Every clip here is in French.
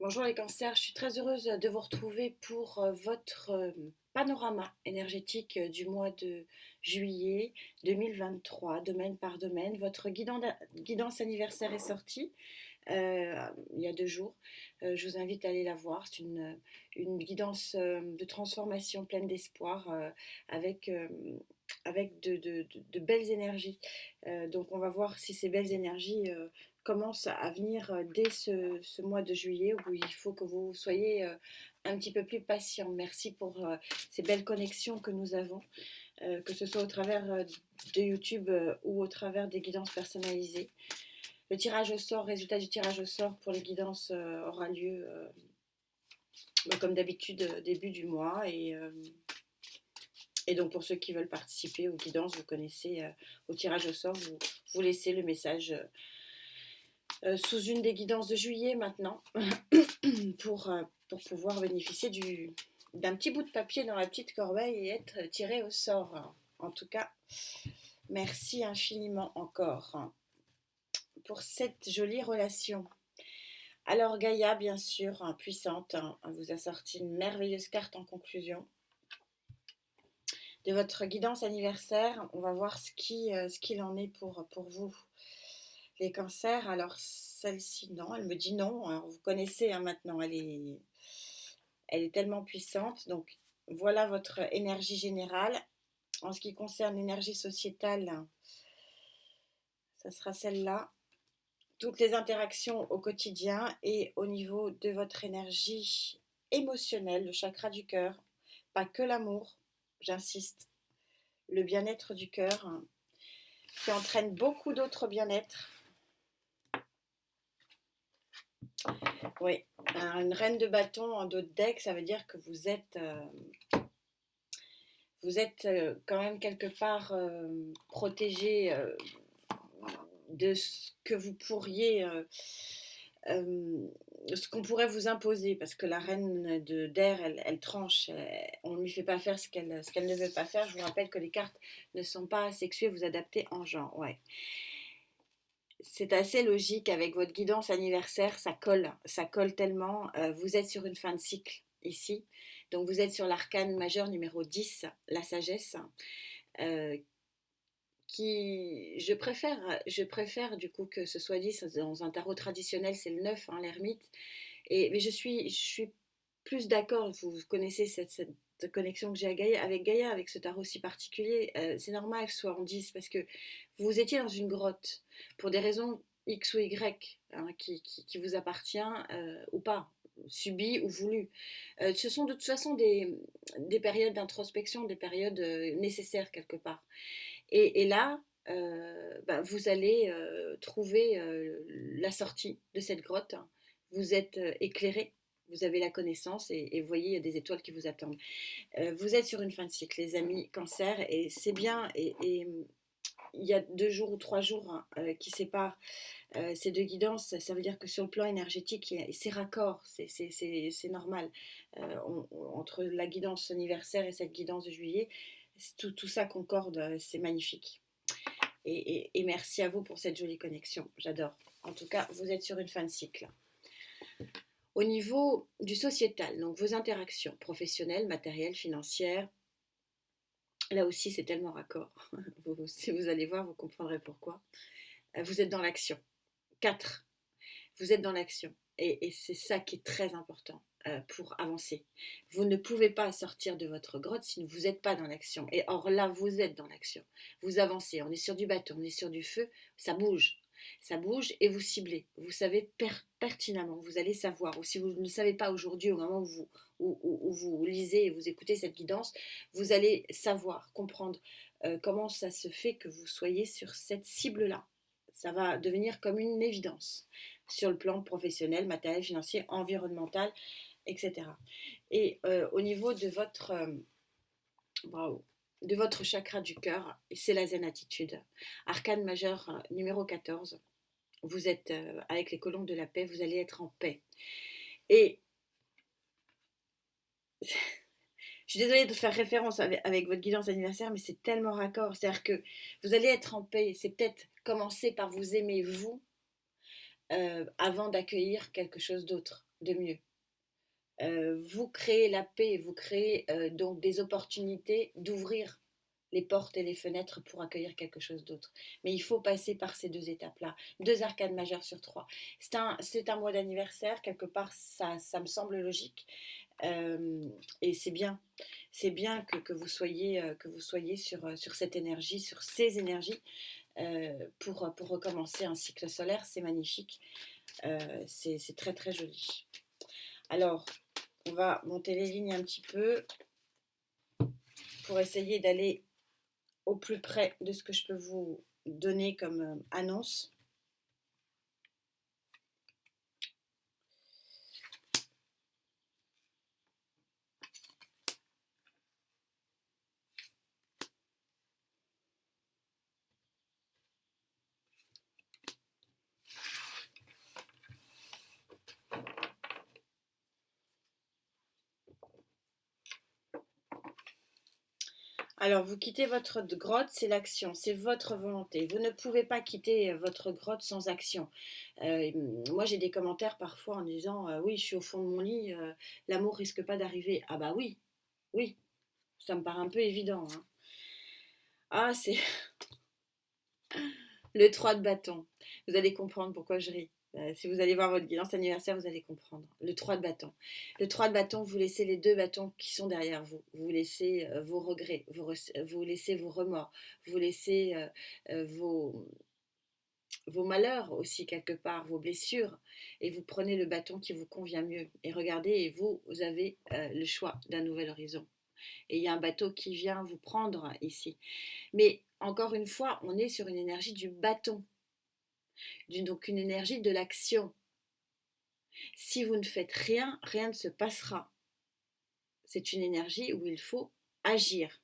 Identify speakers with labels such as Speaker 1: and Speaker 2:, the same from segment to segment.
Speaker 1: Bonjour les cancers, je suis très heureuse de vous retrouver pour votre panorama énergétique du mois de juillet 2023, domaine par domaine. Votre guidance anniversaire est sortie il y a 2 jours. Je vous invite à aller la voir. C'est une guidance de transformation pleine d'espoir avec de belles énergies. Donc on va voir si ces belles énergies commencent à venir dès ce mois de juillet où il faut que vous soyez un petit peu plus patient. Merci pour ces belles connexions que nous avons, que ce soit au travers de YouTube ou au travers des guidances personnalisées. Le tirage au sort, résultat du tirage au sort pour les guidances aura lieu comme d'habitude début du mois et donc pour ceux qui veulent participer aux guidances, vous connaissez au tirage au sort, vous laissez le message sous une des guidances de juillet maintenant pour pouvoir bénéficier d'un petit bout de papier dans la petite corbeille et être tiré au sort. En tout cas, merci infiniment encore pour cette jolie relation. Alors Gaïa, bien sûr, puissante, vous a sorti une merveilleuse carte en conclusion de votre guidance anniversaire. On va voir ce qu'il en est pour vous. Les cancers, alors celle-ci, non, elle me dit non. Alors, vous connaissez maintenant, elle est tellement puissante. Donc voilà votre énergie générale. En ce qui concerne l'énergie sociétale, ça sera celle-là. Toutes les interactions au quotidien et au niveau de votre énergie émotionnelle, le chakra du cœur, pas que l'amour, j'insiste, le bien-être du cœur, qui entraîne beaucoup d'autres bien-être. Oui, une reine de bâton en dos de deck, ça veut dire que vous êtes quand même quelque part protégé de ce que vous pourriez, ce qu'on pourrait vous imposer, parce que la reine d'air, elle tranche, on ne lui fait pas faire ce qu'elle ne veut pas faire. Je vous rappelle que les cartes ne sont pas sexuées, vous adaptez en genre, ouais. C'est assez logique avec votre guidance anniversaire, ça colle tellement. Vous êtes sur une fin de cycle ici, donc vous êtes sur l'arcane majeur numéro 10, la sagesse, euh, je préfère du coup que ce soit 10 dans un tarot traditionnel, c'est le 9, hein, l'ermite. Mais je suis plus d'accord, vous connaissez cette connexion que j'ai avec Gaïa, avec ce tarot si particulier. C'est normal que ce soit en 10 parce que vous étiez dans une grotte pour des raisons X ou Y hein, qui vous appartient ou pas, subi ou voulu. Ce sont de toute façon des périodes d'introspection, des périodes nécessaires quelque part. Et là, vous allez trouver la sortie de cette grotte. Vous êtes éclairé, vous avez la connaissance et vous voyez, il y a des étoiles qui vous attendent. Vous êtes sur une fin de cycle, les amis cancer, et c'est bien. Et il y a 2 jours ou 3 jours qui séparent ces deux guidances. Ça veut dire que sur le plan énergétique, c'est raccord, c'est normal. Entre la guidance anniversaire et cette guidance de juillet, tout ça concorde, c'est magnifique. Et merci à vous pour cette jolie connexion, j'adore. En tout cas, vous êtes sur une fin de cycle. Au niveau du sociétal, donc vos interactions professionnelles, matérielles, financières, là aussi c'est tellement raccord. Si vous allez voir, vous comprendrez pourquoi. Vous êtes dans l'action. 4. Vous êtes dans l'action. Et c'est ça qui est très important pour avancer. Vous ne pouvez pas sortir de votre grotte si vous n'êtes pas dans l'action. Et or là, vous êtes dans l'action. Vous avancez, on est sur du bateau, on est sur du feu, ça bouge. Ça bouge et vous ciblez. Vous savez pertinemment, vous allez savoir. Ou si vous ne savez pas aujourd'hui, au moment où vous lisez et vous écoutez cette guidance, vous allez savoir, comprendre comment ça se fait que vous soyez sur cette cible-là. Ça va devenir comme une évidence sur le plan professionnel, matériel, financier, environnemental, etc. Et au niveau de de votre chakra du cœur, c'est la zen attitude. Arcane majeur numéro 14. Vous êtes avec les colons de la paix, vous allez être en paix. Et je suis désolée de faire référence avec votre guidance anniversaire, mais c'est tellement raccord. C'est-à-dire que vous allez être en paix. C'est peut-être commencer par vous aimer vous avant d'accueillir quelque chose d'autre. de mieux. Vous créez la paix, vous créez donc des opportunités d'ouvrir les portes et les fenêtres pour accueillir quelque chose d'autre. Mais il faut passer par ces deux étapes-là. Deux arcades majeures sur trois. C'est un mois d'anniversaire, quelque part, ça me semble logique. Et c'est bien. C'est bien que vous soyez sur cette énergie, sur ces énergies, pour recommencer un cycle solaire. C'est magnifique. C'est très très joli. Alors, on va monter les lignes un petit peu pour essayer d'aller au plus près de ce que je peux vous donner comme annonce. Alors, vous quittez votre grotte, c'est l'action, c'est votre volonté. Vous ne pouvez pas quitter votre grotte sans action. Euh, Moi, j'ai des commentaires parfois en disant oui, je suis au fond de mon lit, l'amour risque pas d'arriver. Ah bah oui, oui, ça me paraît un peu évident, hein. Ah, c'est le 3 de bâton. Vous allez comprendre pourquoi je ris. Si vous allez voir votre guidance anniversaire, vous allez comprendre. Le 3 de bâton. Le 3 de bâton, vous laissez les deux bâtons qui sont derrière vous. Vous laissez vos regrets, vous laissez vos remords, vous laissez vos malheurs aussi quelque part, vos blessures, et vous prenez le bâton qui vous convient mieux. Et regardez, et vous avez le choix d'un nouvel horizon. Et il y a un bateau qui vient vous prendre ici. Mais encore une fois, on est sur une énergie du bâton, donc une énergie de l'action. Si vous ne faites rien, rien ne se passera. C'est une énergie où il faut agir.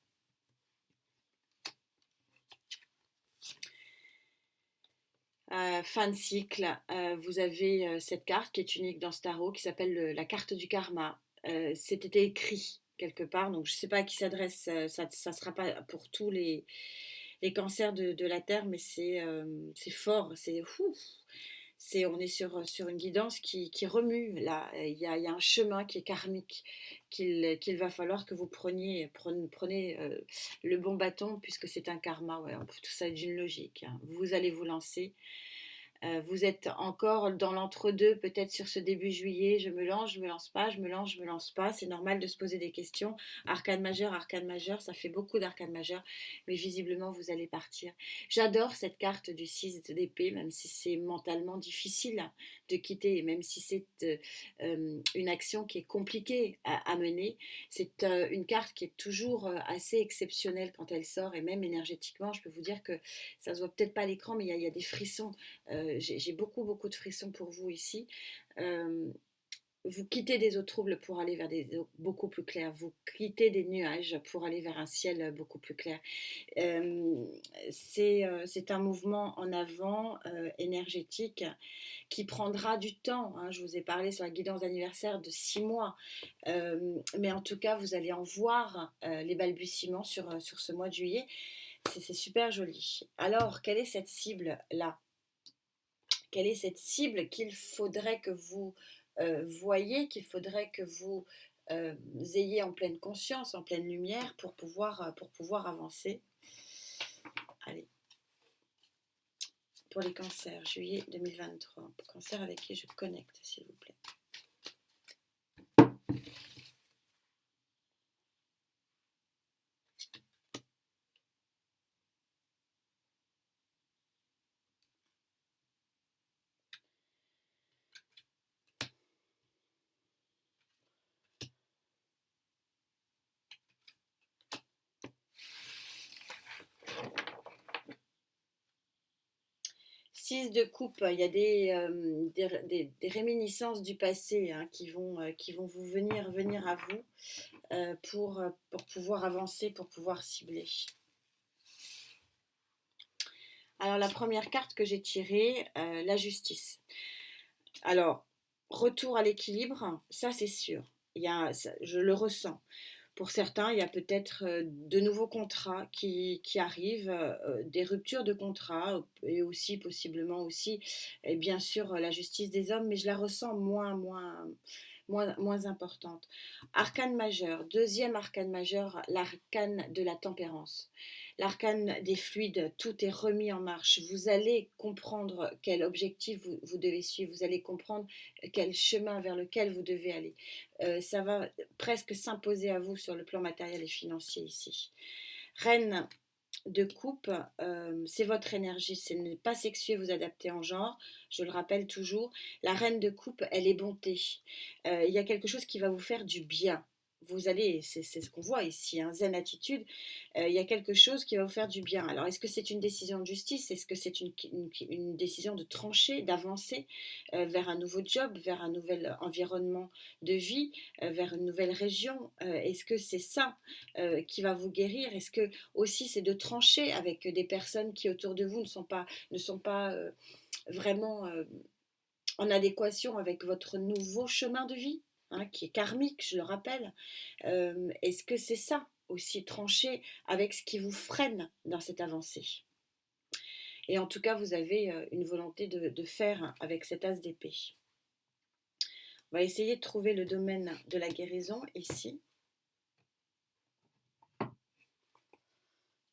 Speaker 1: Fin de cycle, vous avez cette carte qui est unique dans ce tarot qui s'appelle la carte du karma. C'était écrit quelque part, donc je ne sais pas à qui s'adresse, ça ne sera pas pour tous les cancers de la Terre, mais c'est fort, on est sur une guidance qui remue là. Il y a un chemin qui est karmique qu'il va falloir que vous prenez le bon bâton puisque c'est un karma. Ouais, tout ça est d'une logique, hein. Vous allez vous lancer. Vous êtes encore dans l'entre-deux, peut-être sur ce début juillet. Je me lance, je me lance pas, je me lance, je me lance pas. C'est normal de se poser des questions. Arcane majeur, ça fait beaucoup d'arcane majeur, mais visiblement vous allez partir. J'adore cette carte du 6 d'épée, même si c'est mentalement difficile de quitter, et même si c'est une action qui est compliquée à mener. C'est une carte qui est toujours assez exceptionnelle quand elle sort, et même énergétiquement, je peux vous dire que ça se voit peut-être pas à l'écran, mais il y a des frissons. J'ai beaucoup, beaucoup de frissons pour vous ici. Euh, vous quittez des eaux troubles pour aller vers des eaux beaucoup plus claires. Vous quittez des nuages pour aller vers un ciel beaucoup plus clair. Euh, c'est un mouvement en avant énergétique qui prendra du temps, hein. Je vous ai parlé sur la guidance d'anniversaire de 6 mois. Mais en tout cas, vous allez en voir les balbutiements sur ce mois de juillet. C'est super joli. Alors, quelle est cette cible-là? Quelle est cette cible qu'il faudrait que vous voyez, qu'il faudrait que vous ayez en pleine conscience, en pleine lumière pour pouvoir avancer. Allez, pour les cancers, juillet 2023. Cancer avec qui je connecte, s'il vous plaît. 6 de coupe, il y a des réminiscences du passé, hein, qui vont vous venir à vous pour pouvoir avancer, pour pouvoir cibler. Alors la première carte que j'ai tirée, la justice. Alors, retour à l'équilibre, ça c'est sûr. Je le ressens. Pour certains, il y a peut-être de nouveaux contrats qui arrivent, des ruptures de contrats et aussi possiblement aussi, et bien sûr, la justice des hommes, mais je la ressens moins importante. Arcane majeur, deuxième arcane majeur, l'arcane de la tempérance. L'arcane des fluides, tout est remis en marche. Vous allez comprendre quel objectif vous devez suivre, vous allez comprendre quel chemin vers lequel vous devez aller. Ça va presque s'imposer à vous sur le plan matériel et financier ici. Reine de coupe, c'est votre énergie, ce n'est pas sexué, vous adaptez en genre, je le rappelle toujours. La reine de coupe, elle est bonté. Il y a quelque chose qui va vous faire du bien. Vous allez, c'est ce qu'on voit ici, hein, zen attitude, il y a quelque chose qui va vous faire du bien. Alors, est-ce que c'est une décision de justice? Est-ce que c'est une décision de trancher, d'avancer vers un nouveau job, vers un nouvel environnement de vie, vers une nouvelle région? Est-ce que c'est ça qui va vous guérir? Est-ce que aussi c'est de trancher avec des personnes qui autour de vous ne sont pas vraiment en adéquation avec votre nouveau chemin de vie, hein, qui est karmique, je le rappelle? Est-ce que c'est ça aussi, trancher avec ce qui vous freine dans cette avancée? Et en tout cas, vous avez une volonté de faire avec cet as d'épée. On va essayer de trouver le domaine de la guérison ici.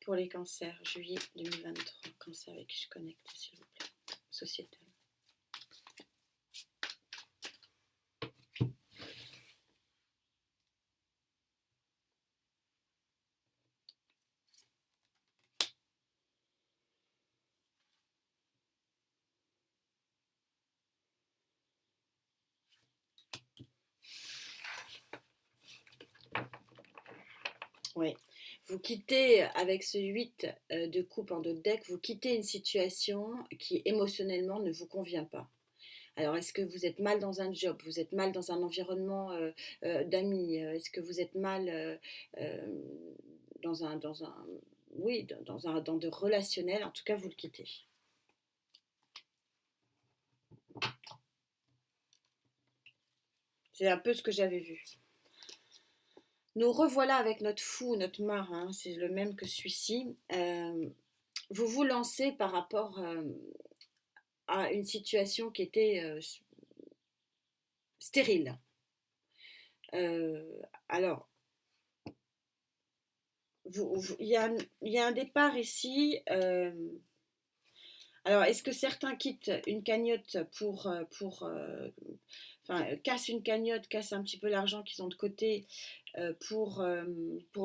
Speaker 1: Pour les cancers, juillet 2023, cancer avec qui je connecte, s'il vous plaît, sociétal. Oui. Vous quittez avec ce 8 de coupe en dos de deck, vous quittez une situation qui émotionnellement ne vous convient pas. Alors, est-ce que vous êtes mal dans un job? Vous êtes mal dans un environnement d'amis? Est-ce que vous êtes mal euh, oui, dans de relationnel? En tout cas, vous le quittez. C'est un peu ce que j'avais vu. Nous revoilà avec notre fou, notre marin, c'est le même que celui-ci. Vous vous lancez par rapport à une situation qui était stérile. Alors, il y a un départ ici. Alors, est-ce que certains quittent une cagnotte enfin, cassent une cagnotte, cassent un petit peu l'argent qu'ils ont de côté pour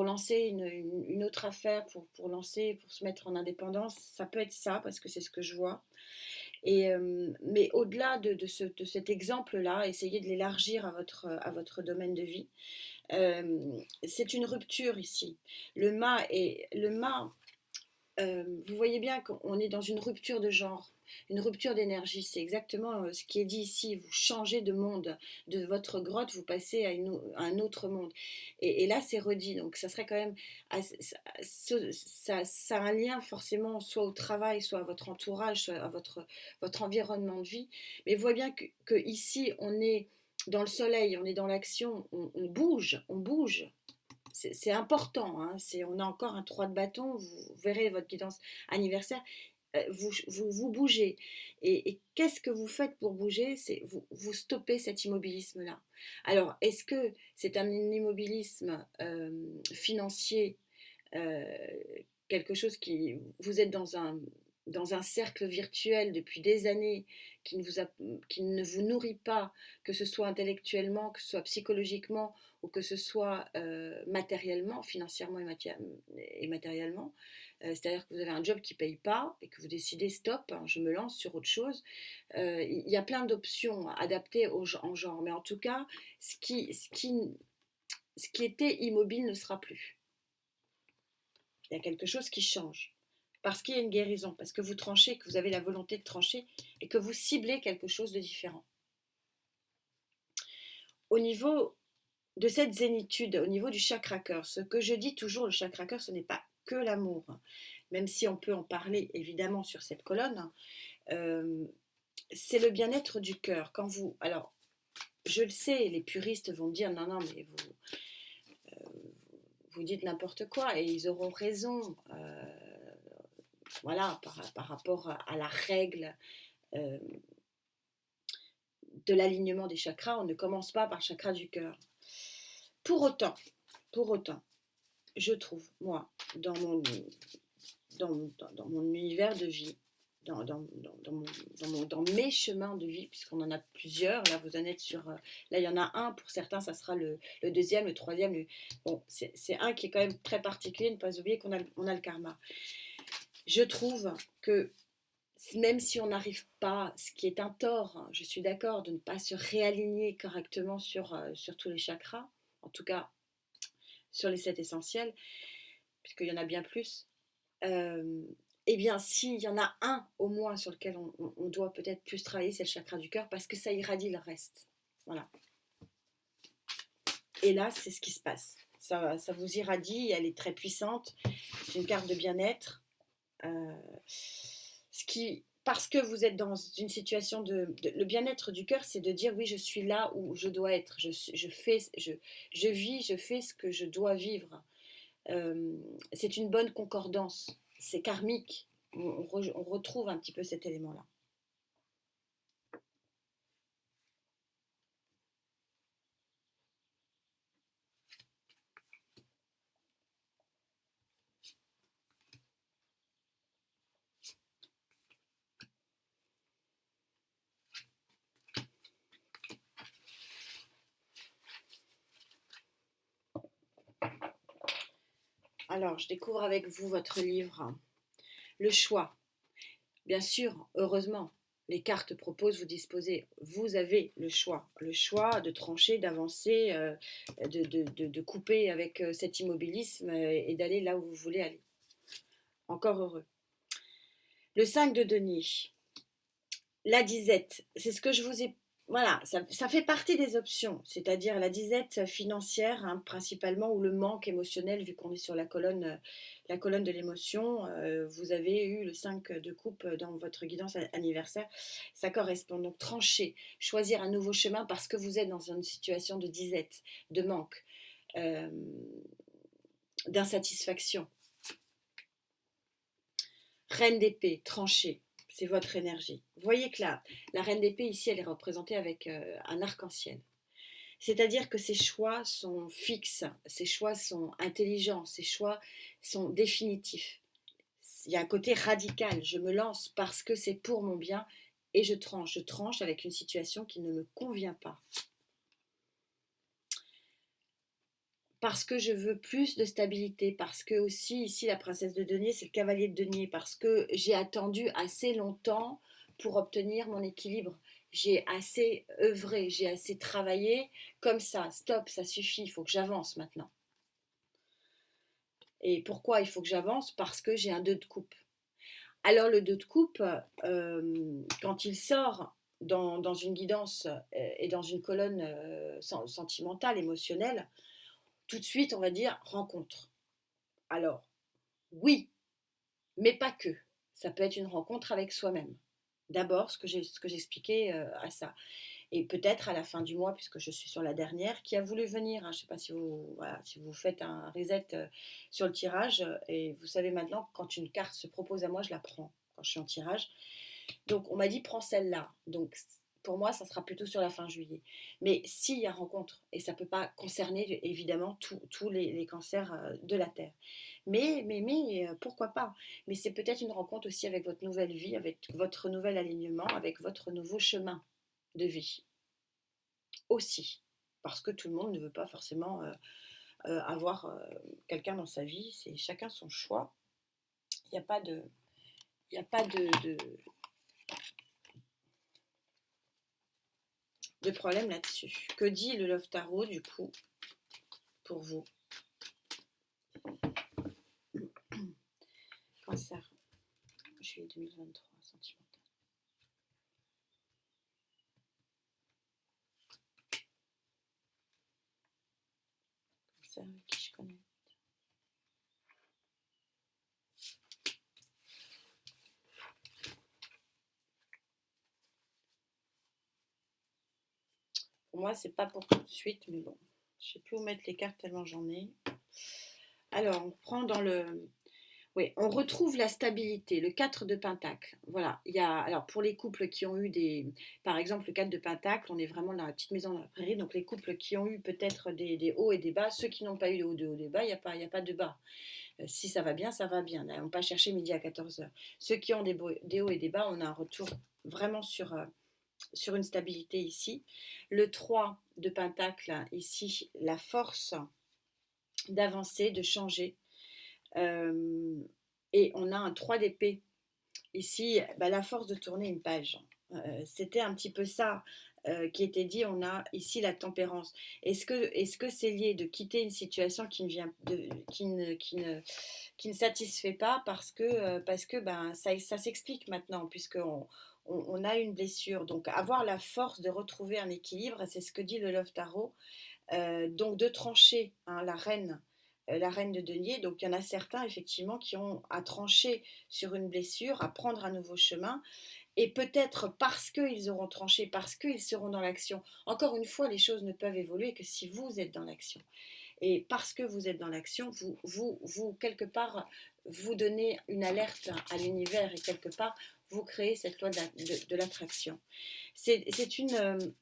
Speaker 1: lancer une autre affaire, pour se mettre en indépendance? Ça peut être ça, parce que c'est ce que je vois. Mais au-delà de cet exemple-là, essayez de l'élargir à votre domaine de vie. C'est une rupture ici. Le mât, vous voyez bien qu'on est dans une rupture de genre, une rupture d'énergie. C'est exactement ce qui est dit ici. Vous changez de monde, de votre grotte, vous passez à un autre monde. Et là, c'est redit. Donc, ça serait quand même. Ça a un lien forcément soit au travail, soit à votre entourage, soit à votre environnement de vie. Mais vous voyez bien que ici, on est dans le soleil, on est dans l'action, on bouge, on bouge. C'est important, hein, on a encore un 3 de bâton, vous verrez votre guidance anniversaire, vous bougez. Et qu'est-ce que vous faites pour bouger? Vous stoppez cet immobilisme-là. Alors, est-ce que c'est un immobilisme financier, euh, quelque chose vous êtes dans un cercle virtuel depuis des années qui ne vous nourrit pas, que ce soit intellectuellement, que ce soit psychologiquement ou que ce soit matériellement, financièrement et matériellement. C'est-à-dire que vous avez un job qui ne paye pas et que vous décidez stop, hein, je me lance sur autre chose. Il y a plein d'options adaptées en genre, mais en tout cas, ce qui était immobile ne sera plus. Il y a quelque chose qui change. Parce qu'il y a une guérison, parce que vous tranchez, que vous avez la volonté de trancher et que vous ciblez quelque chose de différent. Au niveau de cette zénitude, au niveau du chakra cœur, ce que je dis toujours, le chakra cœur, ce n'est pas que l'amour, même si on peut en parler évidemment sur cette colonne, c'est le bien-être du cœur. Alors, je le sais, les puristes vont dire non, mais vous dites n'importe quoi et ils auront raison. Voilà, par rapport à la règle euh, de l'alignement des chakras, on ne commence pas par le chakra du cœur. Pour autant, pour autant, je trouve, moi, dans mon univers de vie, dans mes chemins de vie, puisqu'on en a plusieurs, là vous en êtes sur, là il y en a un, pour certains ça sera le deuxième, le troisième, bon, c'est un qui est quand même très particulier, ne pas oublier qu'on a le karma. Je trouve que même si on n'arrive pas, ce qui est un tort, hein, je suis d'accord, de ne pas se réaligner correctement sur tous les chakras, en tout cas sur les 7 essentiels, puisqu'il y en a bien plus, eh bien, s'il y en a un au moins sur lequel on doit peut-être plus travailler, c'est le chakra du cœur, parce que ça irradie le reste. Voilà. Et là, c'est ce qui se passe. Ça vous irradie, elle est très puissante, c'est une carte de bien-être. Parce que vous êtes dans une situation le bien-être du cœur, c'est de dire oui, je suis là où je dois être, je vis, je fais ce que je dois vivre. C'est une bonne concordance, c'est karmique, on retrouve un petit peu cet élément-là. Alors, je découvre avec vous votre livre, Le choix. Bien sûr, heureusement, les cartes proposent, vous avez le choix de trancher, d'avancer, de couper avec cet immobilisme et d'aller là où vous voulez aller. Encore heureux. Le 5 de denier, la disette, c'est ce que je vous ai... Voilà, ça fait partie des options, c'est-à-dire la disette financière, hein, principalement, ou le manque émotionnel, vu qu'on est sur la colonne de l'émotion. Vous avez eu le 5 de coupe dans votre guidance anniversaire. Ça correspond donc trancher, choisir un nouveau chemin parce que vous êtes dans une situation de disette, de manque, d'insatisfaction. Reine d'épée, trancher. C'est votre énergie. Vous voyez que la reine d'épée, ici, elle est représentée avec un arc-en-ciel. C'est-à-dire que ses choix sont fixes, ses choix sont intelligents, ses choix sont définitifs. Il y a un côté radical. Je me lance parce que c'est pour mon bien et je tranche. Je tranche avec une situation qui ne me convient pas. Parce que je veux plus de stabilité, parce que aussi ici la princesse de denier c'est le cavalier de denier, parce que j'ai attendu assez longtemps pour obtenir mon équilibre, j'ai assez œuvré, j'ai assez travaillé, comme ça, stop, ça suffit, il faut que j'avance maintenant. Et pourquoi il faut que j'avance? Parce que j'ai un 2 de coupe. Alors le 2 de coupe, quand il sort dans une guidance et dans une colonne sentimentale, émotionnelle, tout de suite on va dire rencontre. Alors, oui, mais pas que. Ça peut être une rencontre avec soi-même. D'abord, ce que j'expliquais à ça. Et peut-être à la fin du mois, puisque je suis sur la dernière, qui a voulu venir. Hein, je ne sais pas si vous faites un reset sur le tirage. Et vous savez maintenant, quand une carte se propose à moi, je la prends quand je suis en tirage. Donc, on m'a dit, prends celle-là. Donc, pour moi, ça sera plutôt sur la fin juillet. Mais s'il y a rencontre, et ça ne peut pas concerner évidemment tous les cancers de la Terre. Mais pourquoi pas? Mais c'est peut-être une rencontre aussi avec votre nouvelle vie, avec votre nouvel alignement, avec votre nouveau chemin de vie. Aussi. Parce que tout le monde ne veut pas forcément avoir quelqu'un dans sa vie. C'est chacun son choix. Il n'y a pas de... Il n'y a pas de problème là-dessus. Que dit le Love Tarot, du coup, pour vous? Cancer, juillet 2023, sentimental. Cancer avec qui je connais. Pour moi, c'est pas pour tout de suite, mais bon, je sais plus où mettre les cartes tellement j'en ai. Alors, on prend dans le... Oui, on retrouve la stabilité, le 4 de Pentacle. Voilà, il y a, alors pour les couples qui ont eu des, par exemple le 4 de Pentacle, on est vraiment dans la petite maison dans la prairie, donc les couples qui ont eu peut-être des hauts et des bas, ceux qui n'ont pas eu de hauts et des bas, il y a pas de bas. Si ça va bien, ça va bien. N'allons pas chercher midi à 14 heures. Ceux qui ont des hauts et des bas, on a un retour vraiment sur une stabilité ici. Le 3 de Pentacle, ici, la force d'avancer, de changer. Euh, et on a un 3 d'épée. Ici, bah, la force de tourner une page. C'était un petit peu ça qui était dit. On a ici la tempérance. Est-ce que c'est lié de quitter une situation qui ne, vient de, qui ne satisfait pas parce que ben, ça s'explique maintenant, puisqu'on on a une blessure. Donc, avoir la force de retrouver un équilibre, c'est ce que dit le Love Tarot. Donc de trancher, hein, la reine de denier. Donc il y en a certains effectivement qui ont à trancher sur une blessure, à prendre un nouveau chemin. Et peut-être parce qu'ils auront tranché, parce qu'ils seront dans l'action. Encore une fois, les choses ne peuvent évoluer que si vous êtes dans l'action. Et parce que vous êtes dans l'action, vous quelque part, vous donnez une alerte à l'univers et quelque part, vous créez cette loi de l'attraction. C'est une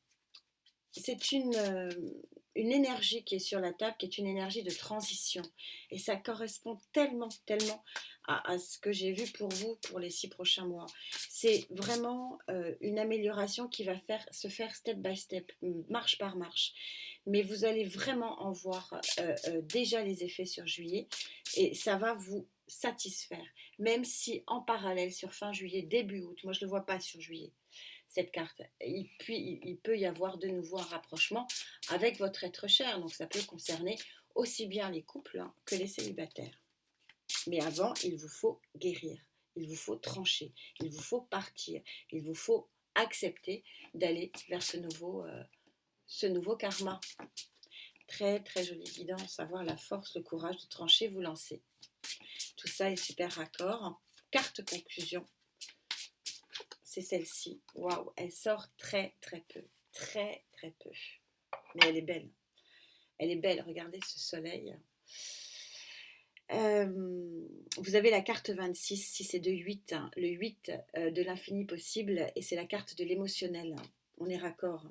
Speaker 1: énergie qui est sur la table, qui est une énergie de transition. Et ça correspond tellement, tellement à ce que j'ai vu pour vous pour les 6 prochains mois. C'est vraiment une amélioration qui va se faire step by step, marche par marche. Mais vous allez vraiment en voir déjà les effets sur juillet et ça va vous satisfaire. Même si en parallèle, sur fin juillet, début août, moi je ne le vois pas sur juillet, cette carte. Et puis, il peut y avoir de nouveau un rapprochement avec votre être cher. Donc, ça peut concerner aussi bien les couples que les célibataires. Mais avant, il vous faut guérir. Il vous faut trancher. Il vous faut partir. Il vous faut accepter d'aller vers ce nouveau karma. Très, très jolie guidance. Avoir la force, le courage de trancher, vous lancer. Tout ça est super raccord. Carte conclusion. C'est celle-ci. Waouh, elle sort très très peu. Très très peu. Mais elle est belle. Elle est belle, regardez ce soleil. Vous avez la carte 26, si c'est de 8, hein, le 8 de l'infini possible, et c'est la carte de l'émotionnel. On est raccord.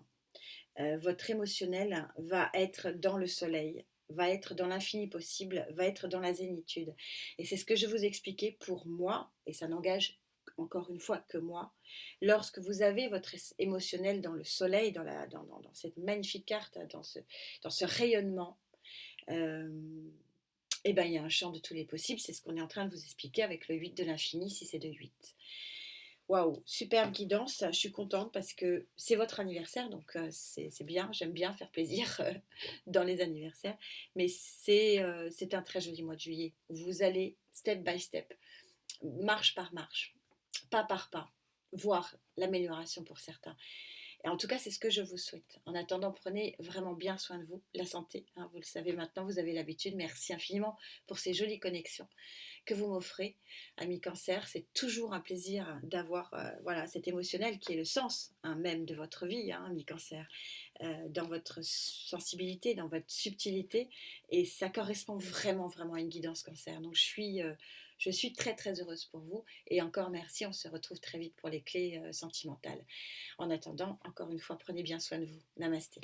Speaker 1: Votre émotionnel va être dans le soleil, va être dans l'infini possible, va être dans la zénitude. Et c'est ce que je vous expliquais pour moi, et ça n'engage encore une fois que moi. Lorsque vous avez votre émotionnel dans le soleil, dans cette magnifique carte, dans ce rayonnement, euh, et ben, il y a un champ de tous les possibles. C'est ce qu'on est en train de vous expliquer avec le 8 de l'infini, si c'est de 8. Waouh, superbe guidance, je suis contente parce que c'est votre anniversaire, donc c'est bien, j'aime bien faire plaisir dans les anniversaires, mais c'est un très joli mois de juillet. Vous allez step by step, marche par marche, pas par pas, voir l'amélioration pour certains. Et en tout cas, c'est ce que je vous souhaite. En attendant, prenez vraiment bien soin de vous, la santé, hein, vous le savez maintenant, vous avez l'habitude. Merci infiniment pour ces jolies connexions que vous m'offrez, ami Cancer. C'est toujours un plaisir d'avoir voilà, cet émotionnel qui est le sens hein, même de votre vie, hein, ami Cancer, dans votre sensibilité, dans votre subtilité. Et ça correspond vraiment, vraiment à une guidance Cancer. Donc je suis très, très heureuse pour vous. Et encore merci, on se retrouve très vite pour les clés sentimentales. En attendant, encore une fois, prenez bien soin de vous. Namasté.